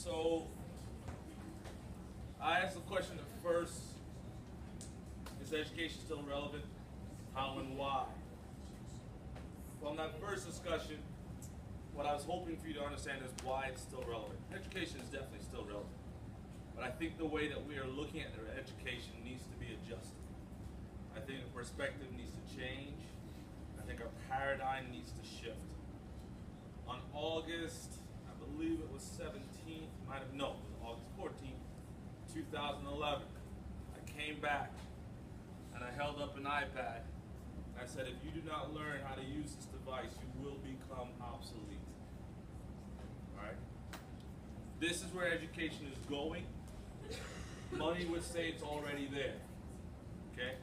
So I asked the question at first, is education still relevant? How and why? From that first discussion, what I was hoping for you to understand is why it's still relevant. Education is definitely still relevant. But I think the way that we are looking at education needs to be adjusted. I think the perspective needs to change. I think our paradigm needs to shift. On August, I believe it was 17th, it was August 14th, 2011, I came back and I held up an iPad and I said, if you do not learn how to use this device, you will become obsolete. All right? This is where education is going. Money would say it's already there. Okay?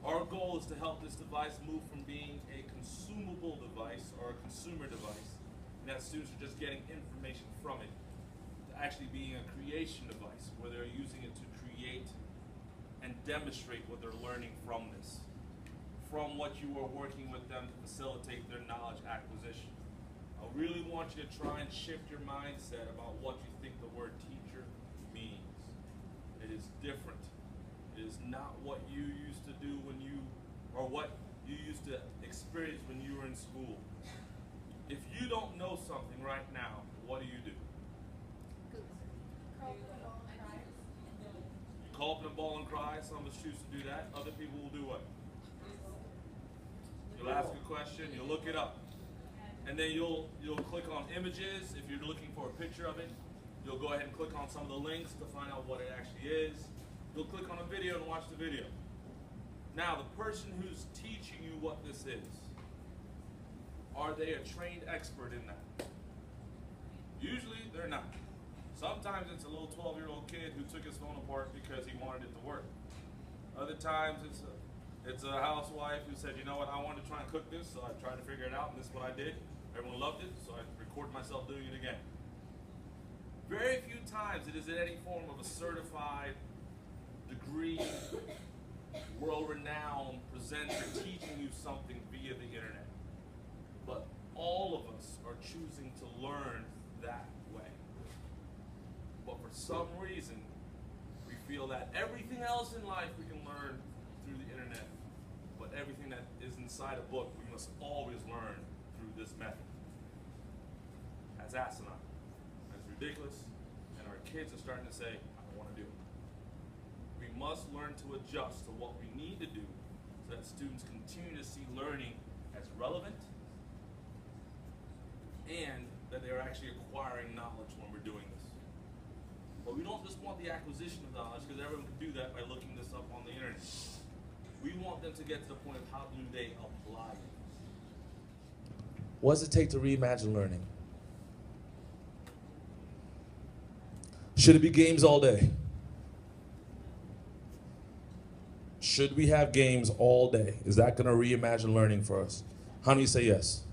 Our goal is to help this device move from being a consumable device or a consumer device, and that students are just getting information from it, to actually being a creation device where they're using it to create and demonstrate what they're learning from this, from what you are working with them to facilitate their knowledge acquisition. I really want you to try and shift your mindset about what you think the word teacher means. It is different. It is not what you used to do when you, or what you used to experience when you were in school. If you don't know something right now, what do? You call up in a ball and cry. Some of us choose to do that. Other people will do what? You'll ask a question, you'll look it up. And then you'll click on images. If you're looking for a picture of it, you'll go ahead and click on some of the links to find out what it actually is. You'll click on a video and watch the video. Now, the person who's teaching you what this is, are they a trained expert in that? Usually, they're not. Sometimes it's a little 12-year-old kid who took his phone apart because he wanted it to work. Other times, it's a housewife who said, you know what, I wanted to try and cook this, so I tried to figure it out, and this is what I did. Everyone loved it, so I recorded myself doing it again. Very few times it is in any form of a certified degree, world-renowned presenter teaching you something via the internet. But all of us are choosing to learn that way. But for some reason, we feel that everything else in life we can learn through the internet, but everything that is inside a book, we must always learn through this method. That's asinine. That's ridiculous. And our kids are starting to say, I don't want to do it. We must learn to adjust to what we need to do so that students continue to see learning as relevant and that they're actually acquiring knowledge when we're doing this. But we don't just want the acquisition of knowledge, because everyone can do that by looking this up on the internet. We want them to get to the point of how do they apply it. What does it take to reimagine learning? Should it be games all day? Should we have games all day? Is that going to reimagine learning for us? How many say yes?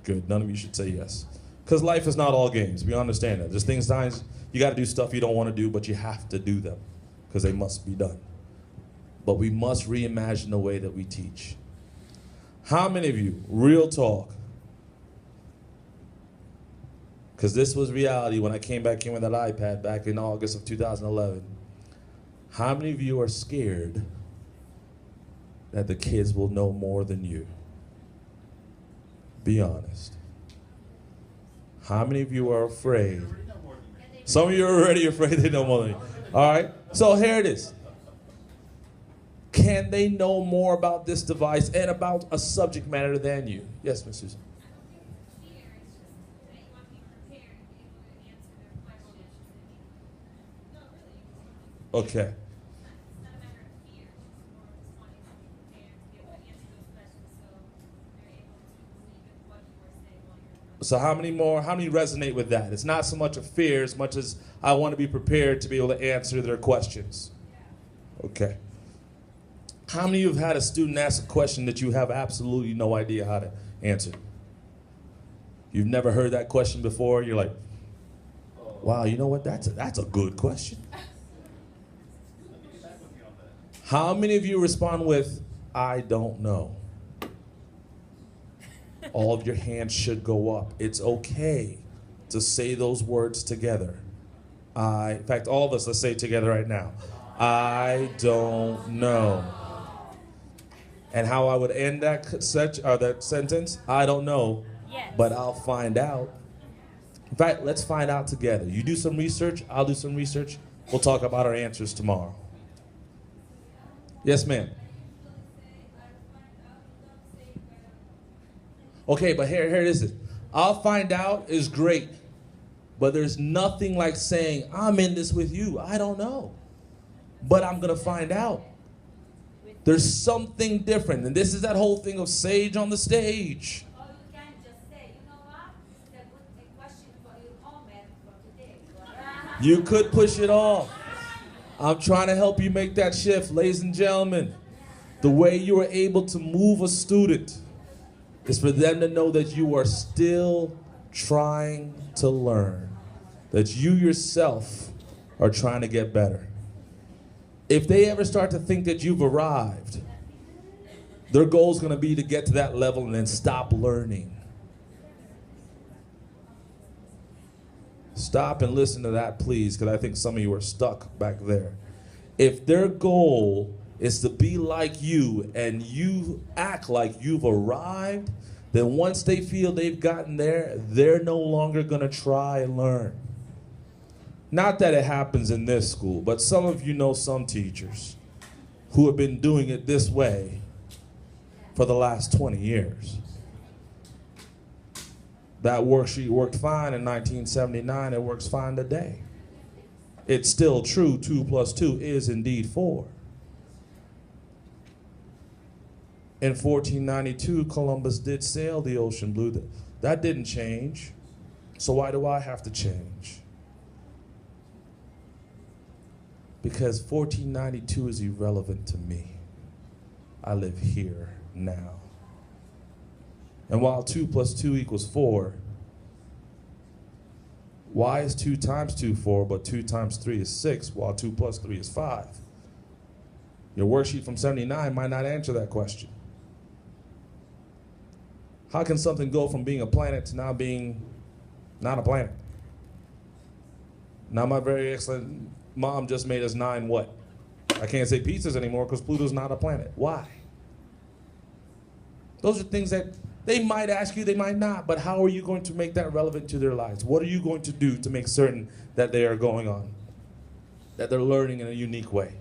Good. None of you should say yes. Because life is not all games. We understand that. There's times you got to do stuff you don't want to do, but you have to do them because they must be done. But we must reimagine the way that we teach. How many of you, real talk, because this was reality when I came back in with that iPad back in August of 2011, how many of you are scared that the kids will know more than you? Be honest. How many of you are afraid? Some of you are already afraid they know more than you. All right, so here it is. Can they know more about this device and about a subject matter than you? Yes, Ms. Susan. Okay. So how many resonate with that? It's not so much a fear as much as I want to be prepared to be able to answer their questions. Okay. How many of you have had a student ask a question that you have absolutely no idea how to answer? You've never heard that question before? You're like, wow, you know what? That's a good question. How many of you respond with, I don't know? All of your hands should go up. It's okay to say those words together. In fact, all of us, let's say it together right now. I don't know. And how I would end that sentence, I don't know, but I'll find out. In fact, let's find out together. You do some research, I'll do some research. We'll talk about our answers tomorrow. Yes, ma'am. Okay, but here it is. I'll find out is great, but there's nothing like saying, I'm in this with you. I don't know, but I'm going to find out. There's something different, and this is that whole thing of sage on the stage. Or you can just say, you know what, this is a good question for your comment for today. You could push it off. I'm trying to help you make that shift, ladies and gentlemen. The way you are able to move a student is for them to know that you are still trying to learn, that you yourself are trying to get better. If they ever start to think that you've arrived, their goal is going to be to get to that level and then stop learning. Stop and listen to that, please, because I think some of you are stuck back there. If their goal is to be like you and you act like you've arrived, then once they feel they've gotten there, they're no longer going to try and learn. Not that it happens in this school, but some of you know some teachers who have been doing it this way for the last 20 years. That worksheet worked fine in 1979, it works fine today. It's still true, 2 + 2 is indeed 4. In 1492, Columbus did sail the ocean blue. That didn't change. So why do I have to change? Because 1492 is irrelevant to me. I live here now. And while 2 + 2 = 4, why is 2 × 2 4, but 2 × 3 is 6, while 2 + 3 is 5? Your worksheet from 79 might not answer that question. How can something go from being a planet to now being not a planet? Now my very excellent mom just made us 9 what? I can't say pizzas anymore because Pluto's not a planet. Why? Those are things that they might ask you, they might not, but how are you going to make that relevant to their lives? What are you going to do to make certain that they are going on, that they're learning in a unique way?